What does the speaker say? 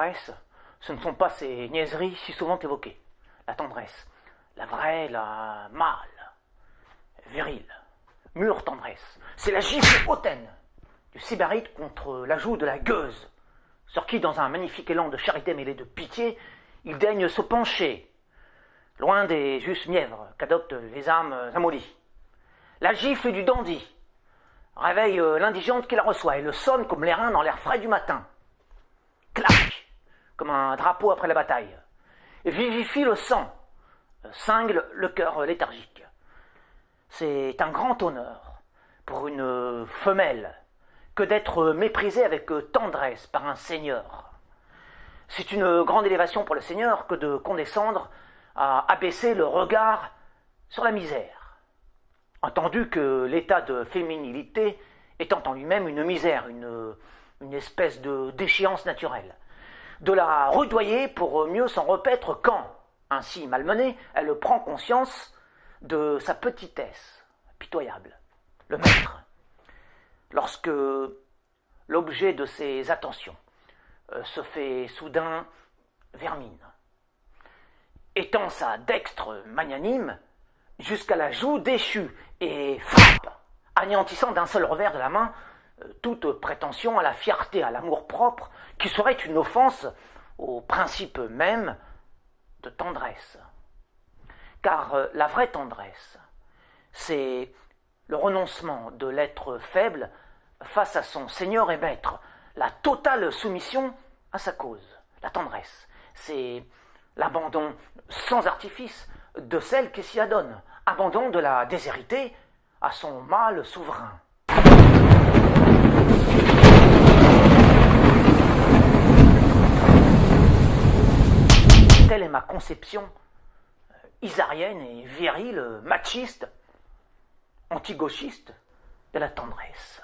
caresse, ce ne sont pas ces niaiseries si souvent évoquées. La tendresse, la vraie, la mâle, virile, mûre tendresse, c'est la gifle hautaine du sybarite contre la joue de la gueuse, sur qui, dans un magnifique élan de charité mêlée de pitié, il daigne se pencher, loin des justes mièvres qu'adoptent les âmes amollies. La gifle du dandy réveille l'indigente qui la reçoit et le sonne comme les reins dans l'air frais du matin. Clac, comme un drapeau après la bataille. Vivifie le sang, cingle le cœur léthargique. C'est un grand honneur pour une femelle que d'être méprisée avec tendresse par un seigneur. C'est une grande élévation pour le seigneur que de condescendre à abaisser le regard sur la misère. Entendu que l'état de féminilité étant en lui-même une misère, une espèce de déchéance naturelle. De la rudoyer pour mieux s'en repaître quand, ainsi malmenée, elle prend conscience de sa petitesse pitoyable. Le maître, lorsque l'objet de ses attentions se fait soudain vermine, étend sa dextre magnanime jusqu'à la joue déchue et frappe, anéantissant d'un seul revers de la main toute prétention à la fierté, à l'amour-propre, qui serait une offense au principe même de tendresse. Car la vraie tendresse, c'est le renoncement de l'être faible face à son seigneur et maître, la totale soumission à sa cause. La tendresse, c'est l'abandon sans artifice de celle qui s'y adonne, abandon de la déshéritée à son mâle souverain. Telle est ma conception isarienne et virile, machiste, anti-gauchiste de la tendresse.